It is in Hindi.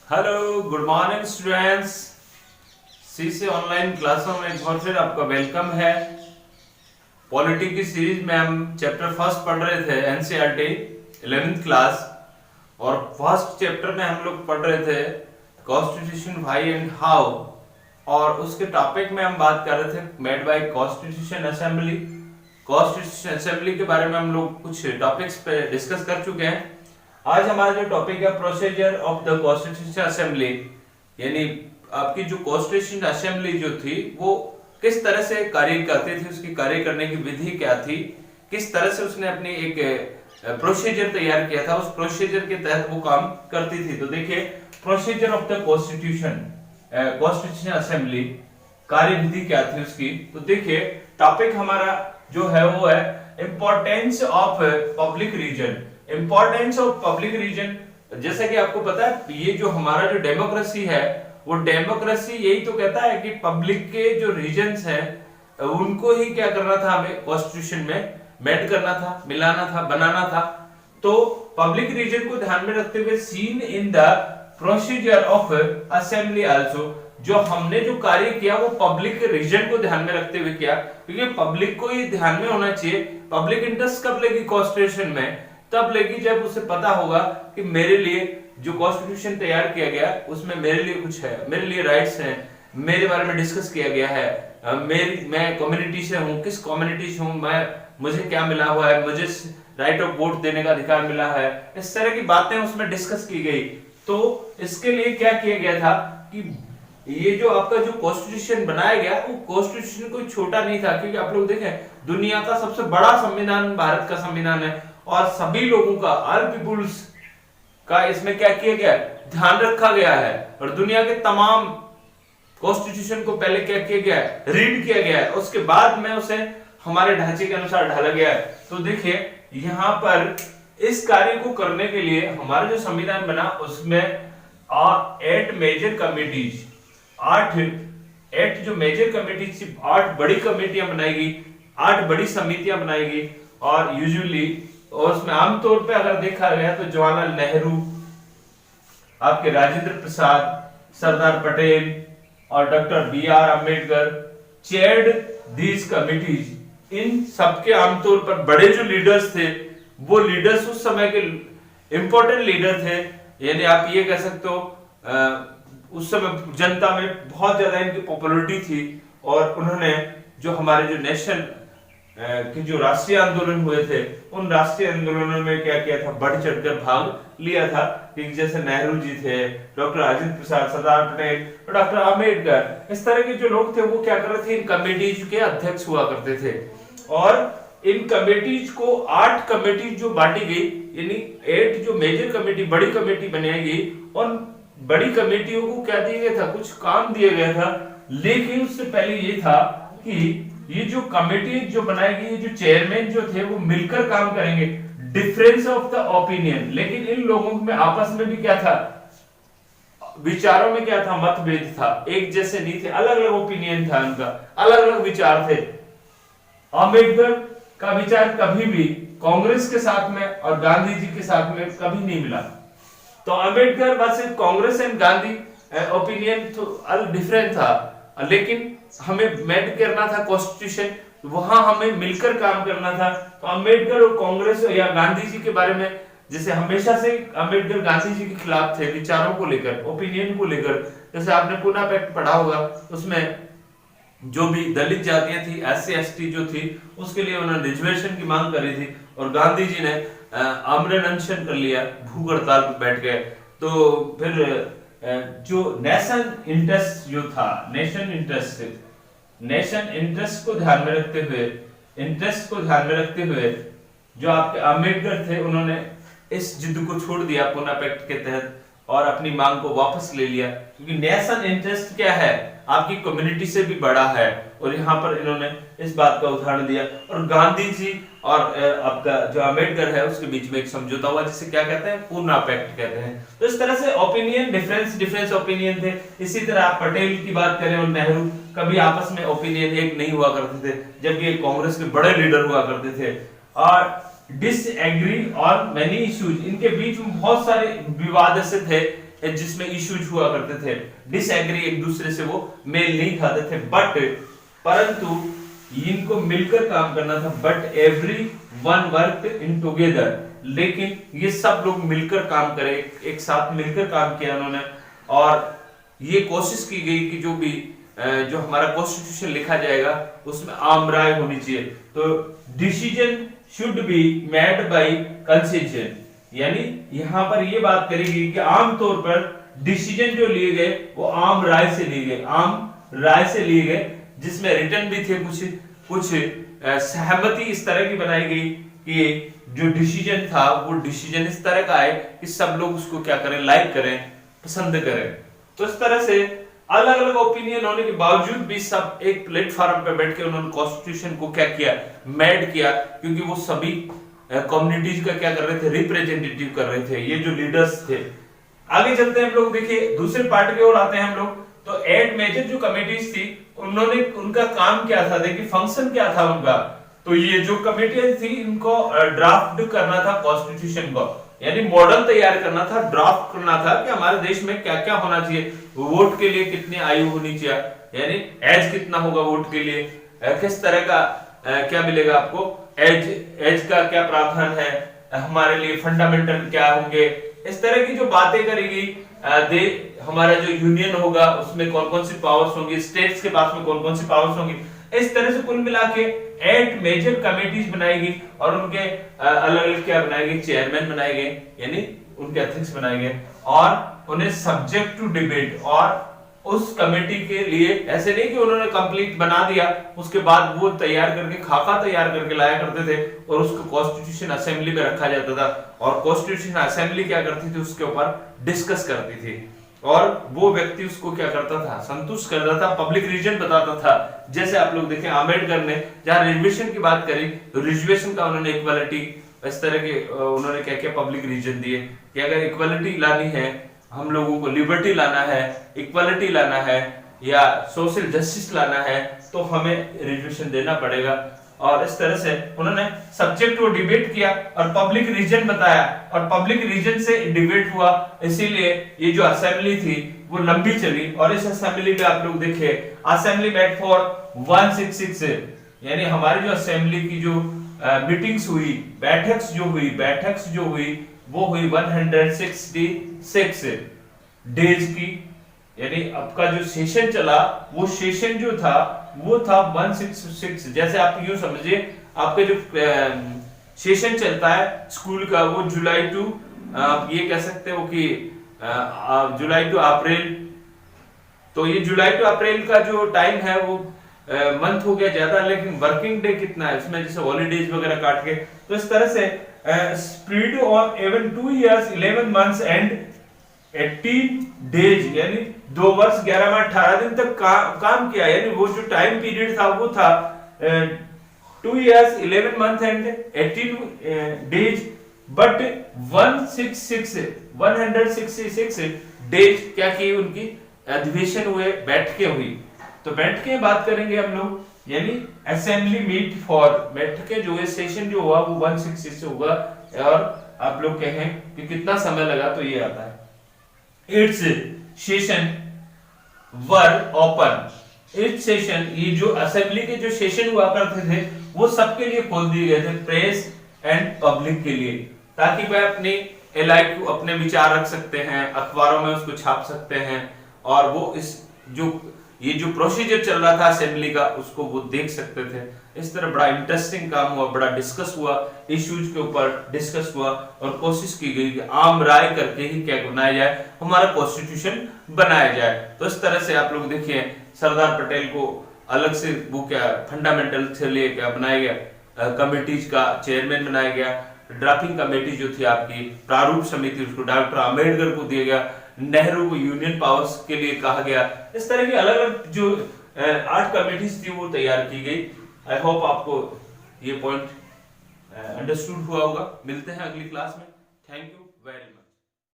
Hello good morning students. सी से ऑनलाइन क्लासों में एक बार फिर आपका वेलकम है। पॉलिटी की सीरीज में हम चैप्टर फर्स्ट पढ़ रहे थे एनसीईआरटी 11th क्लास, और फर्स्ट चैप्टर में हम लोग पढ़ रहे थे कॉन्स्टिट्यूशन व्हाई एंड हाउ, और उसके टॉपिक में हम बात कर रहे थे made by constitution assembly. Constitution assembly के बारे में हम लोग कुछ टॉपिक्स पे डिस्कस कर चुके हैं। आज हमारा जो टॉपिक है procedure of the constitution assembly, यानी आपकी जो कॉन्स्टिट्यूशन असेंबली जो थी वो किस तरह से कार्य करती थी, उसकी कार्य करने की विधि क्या थी, किस तरह से उसने अपनी एक प्रोसीजर तैयार किया था, उस प्रोसीजर के तहत वो काम करती थी। तो देखिए procedure of the constitution assembly, कार्य विधि क्या थी उसकी। तो देखिए टॉपिक हमारा जो है वो है importance of public reason. Importance of public reason, जैसा कि आपको पता है ये जो हमारा जो डेमोक्रेसी है वो डेमोक्रेसी यही तो कहता है कि पब्लिक के जो रीजन्स हैं उनको ही क्या करना था, हमें कॉन्स्टिट्यूशन में मेट करना था, मिलाना था, बनाना था। तो पब्लिक रीजन को ध्यान में रखते हुए seen in the procedure of assembly also, जो हमने जो कार्य किया वो पब्लिक के रीजन को ध्यान में रखते हुए किया, क्योंकि पब्लिक को ये ध्यान में होना चाहिए। पब्लिक इंटरेस्ट कब लेगी कॉन्स्टिट्यूशन में? तब लेगी जब उसे पता होगा कि मेरे लिए जो कॉन्स्टिट्यूशन तैयार किया गया उसमें मेरे लिए कुछ है, मेरे लिए राइट्स हैं, मेरे बारे में डिस्कस किया गया है, मैं कम्युनिटी से हूँ, किस कम्युनिटी से हूँ मैं, मुझे क्या मिला हुआ है, मुझे राइट ऑफ वोट देने का अधिकार मिला है, इस तरह की बातें उसमें डिस्कस की गई। तो इसके लिए क्या किया गया था कि ये जो आपका जो कॉन्स्टिट्यूशन बनाया गया वो कॉन्स्टिट्यूशन कोई छोटा नहीं था, क्योंकि आप लोग देखें दुनिया का सबसे बड़ा संविधान भारत का संविधान है, और सभी लोगों का, ऑल पीपुल्स का इसमें क्या किया गया, ध्यान रखा गया है। और दुनिया के तमाम कॉन्स्टिट्यूशन को पहले क्या किया गया है, रीड किया गया है, उसके बाद में उसे हमारे ढांचे के अनुसार ढाला गया है। तो देखिए यहां पर इस कार्य को करने के लिए हमारा जो संविधान बना उसमें 8 मेजर कमिटीज, 8 जो मेजर कमिटीज थी, 8 बड़ी कमेटियां बनाई गई, 8 बड़ी समितियां बनाई गई। और यूजुअली और उसमें आमतौर पे अगर देखा गया तो जवाहरलाल नेहरू, आपके राजेंद्र प्रसाद, सरदार पटेल और doctor BR Ambedkar chaired these committees. इन सबके आमतौर पर बड़े जो लीडर्स थे वो लीडर्स उस समय के इंपॉर्टेंट लीडर थे, यानी आप ये कह सकते हो उस समय जनता में बहुत ज्यादा इनकी पॉपुलैरिटी थी। और उन्होंने जो हमारे जो नेशन कि जो राष्ट्रीय आंदोलन हुए थे उन राष्ट्रीय आंदोलनों में क्या किया था, बढ़ चढ़कर भाग लिया था। जैसे नेहरू जी थे, डॉक्टर राजेंद्र प्रसाद, सरदार पटेल और डॉक्टर अम्बेडकर, इस तरह के जो लोग थे वो क्या कर रहे थे, इन कमेटीज के अध्यक्ष हुआ करते थे। और इन कमेटीज को 8 कमेटीज जो बांटी गई, यानी 8 जो मेजर कमेटी, बड़ी कमेटी बनाई गई, उन बड़ी कमेटियों को क्या दिया गया था, कुछ काम दिया गया था। लेकिन उससे पहले ये था कि ये जो कमेटी जो बनाएगी, ये जो चेयरमैन जो थे वो मिलकर काम करेंगे, डिफरेंस ऑफ द ओपिनियन। लेकिन इन लोगों में आपस में भी क्या था, विचारों में क्या था, मतभेद था, एक जैसे नहीं थे, अलग अलग ओपिनियन था उनका, अलग अलग विचार थे। अम्बेडकर का विचार कभी भी कांग्रेस के साथ में और गांधी जी के साथ में कभी नहीं मिला। तो अम्बेडकर बस कांग्रेस एंड गांधी ओपिनियन तो डिफरेंट था, लेकिन हमें मेट करना था कॉन्स्टिट्यूशन, वहां हमें मिलकर काम करना था। तो अम्बेडकर और कांग्रेस या गांधी जी के बारे में, जैसे हमेशा से अम्बेडकर गांधी जी के खिलाफ थे विचारों को लेकर, ओपिनियन को लेकर। जैसे आपने पुना पैक्ट पढ़ा होगा, उसमें जो भी दलित जातियां थी, SC ST जो थी, उसके लिए उन्होंने रिजर्वेशन की मांग करी थी, और गांधी जी ने आमरण अनशन कर लिया, भूख हड़ताल पर बैठ गए। तो फिर जो नेशनल इंटरेस्ट जो था, नेशन इंटरेस्ट को ध्यान में रखते हुए जो आपके अम्बेडकर थे उन्होंने इस जिद को छोड़ दिया पुना पैक्ट के तहत और अपनी मांग को वापस ले लिया, क्योंकि नेशनल इंटरेस्ट क्या है, आपकी कम्युनिटी से भी बड़ा है। और यहाँ पर इन्होंने इस बात का उदाहरण दिया। और गांधी जी और आपका जो अम्बेडकर है उसके बीच में एक समझौता हुआ, जिसे क्या कहते हैं, पूना पैक्ट कहते हैं। तो इस तरह से ओपिनियन डिफरेंस ओपिनियन थे। इसी तरह आप पटेल की बात करें और नेहरू, कभी आपस में ओपिनियन एक नहीं हुआ करते थे, जबकि कांग्रेस के बड़े लीडर हुआ करते थे। और डिसएग्री ऑन मेनी इश्यूज, इनके बीच में बहुत सारे विवाद ऐसे थे जिसमें इश्यूज हुआ करते थे, डिसएग्री, एक दूसरे से वो मेल नहीं खाते थे, परंतु इनको मिलकर काम करना था, but every one work in together, लेकिन ये सब लोग मिलकर काम करे, एक साथ मिलकर काम किया उन्होंने, और ये कोशिश की गई कि जो हमारा कॉन्स्टिट्यूशन लिखा जाएगा उसमें आम राय होनी चाहिए, तो decision should be made by consensus, यानी यहाँ पर ये बात करेगी कि आमतौर पर डिसीजन जो लिए गए वो आम राय से लिए गए, जिसमें रिटर्न भी थे, कुछ सहमति इस तरह की बनाई गई कि जो डिसीजन था वो डिसीजन इस तरह का है कि सब लोग उसको क्या करें, लाइक करें, पसंद करें। तो इस तरह से अलग अलग ओपिनियन होने के बावजूद भी सब एक प्लेटफॉर्म पे बैठ के उन्होंने कॉन्स्टिट्यूशन को क्या किया, मेड किया, क्योंकि वो सभी कम्युनिटीज का क्या कर रहे थे, रिप्रेजेंटेटिव कर रहे थे, ये जो लीडर्स थे। आगे चलते हैं हम लोग, देखिए दूसरे पार्ट की ओर आते हैं हम लोग। तो 8 मेजर जो कमिटीज थी उनका काम क्या था, देखिए फंक्शन क्या था उनका। तो ये जो कमेटियां थी इनको ड्राफ्ट करना था कॉन्स्टिट्यूशन को, यानी मॉडल तैयार करना था, ड्राफ्ट करना था कि हमारे देश में क्या क्या होना चाहिए, वोट के लिए कितनी आयु होनी चाहिए, यानी एज कितना होगा वोट के लिए, किस तरह का क्या मिलेगा आपको, एज का क्या प्रावधान है, हमारे लिए फंडामेंटल क्या होंगे, इस तरह की जो बातें करेगी। हमारा जो यूनियन होगा उसमें कौन कौन सी पावर्स होंगी, स्टेट्स के पास में कौन कौन सी पावर्स होंगी, इस तरह से कुल मिला के 8 मेजर कमेटीज बनाएगी, और उनके अलग अलग क्या बनाएगी, चेयरमैन बनाए गए, यानी उनके अध्यक्ष बनाए गए, और उन्हें सब्जेक्ट टू डिबेट, और उस कमेटी के लिए ऐसे नहीं कि उन्होंने कंप्लीट बना दिया उसके बाद वो तैयार करके खाका तैयार करके लाया करते थे और उसको कॉन्स्टिट्यूशन असेंबली में रखा जाता था, और कॉन्स्टिट्यूशन असेंबली क्या करती थी, उसके ऊपर डिस्कस करती थी, और वो व्यक्ति उसको क्या करता था, संतुष्ट करता था, पब्लिक रीजन बताता था। जैसे आप लोग देखें आम्बेडकर ने जहां रिजर्वेशन की बात करी तो रिजर्वेशन का उन्होंने इक्वालिटी, इस तरह के उन्होंने क्या क्या पब्लिक रीजन दिए कि अगर इक्वालिटी लानी है, हम लोगों को लिबर्टी लाना है, इक्वालिटी लाना है, या सोशल जस्टिस लाना है, तो हमें रिजर्वेशन देना पड़ेगा। और इस तरह से उन्होंने सब्जेक्ट को डिबेट किया और पब्लिक रीजन बताया, और पब्लिक रीजन से डिबेट हुआ, इसीलिए ये जो असेंबली थी वो लंबी चली। और इस असेंबली में आप लोग देखिए, असेंबली मेट फॉर 166, यानी हमारी जो असेंबली की जो मीटिंग्स हुई, बैठक जो हुई वो हुई 166 डेज की, यानी आपका जो सेशन चला वो सेशन जो था वो था 166। जैसे आप यूं समझिए, आपके जो सेशन चलता है स्कूल का वो जुलाई टू, आप ये कह सकते हो कि जुलाई टू अप्रैल, तो ये जुलाई टू अप्रैल का जो टाइम है वो मंथ हो गया ज्यादा, लेकिन वर्किंग डे कितना है इसमें, जैसे हॉलीडेज वगैरह काट के, तो इस तरह से spread on even 2 years 11 months and 18 days, यानी 2 वर्ष 11 माह 18 दिन तक काम किया, यानी वो जो टाइम पीरियड था वो था 2 years 11 months and 18 days, but 166 days क्या की उनकी अधिवेशन हुए, बैठकें हुई। तो बैठकें बात करेंगे हम लोग, यानी असेंबली मीट फॉर, बैठकें जो है सेशन जो हुआ वो 166 से हुआ, और आप लोग कहें कि कितना समय लगा तो ये आता है। It's session were open, it's session, ये जो असेंबली के जो सेशन हुआ करते थे वो सबके लिए खोल दिए गए थे, प्रेस एंड पब्लिक के लिए, ताकि वह अपनी एलाइट को अपने विचार रख सकते हैं, अखबारों में उसको छाप सकते हैं, और वो इस जो ये जो प्रोसीजर चल रहा था असेंबली का उसको वो देख सकते थे। इस तरह बड़ा इंटरेस्टिंग काम हुआ, बड़ा डिस्कस हुआ, इश्यूज के ऊपर डिस्कस हुआ, और कोशिश की गई कि आम राय करके ही क्या बनाया जाए, हमारा कॉन्स्टिट्यूशन बनाया जाए। तो इस तरह से आप लोग देखिए, सरदार पटेल को अलग से वो क्या फंडामेंटल से लिए क्या बनाया गया, कमेटीज का चेयरमैन बनाया गया, ड्राफ्टिंग कमेटी जो थी आपकी प्रारूप समिति उसको डॉक्टर आम्बेडकर को दिया गया, नेहरू को यूनियन पावर्स के लिए कहा गया। इस तरह की अलग अलग जो 8 कमेटीज थी वो तैयार की गई। आई होप आपको ये पॉइंट अंडरस्टूड हुआ होगा। मिलते हैं अगली क्लास में। Thank you very much.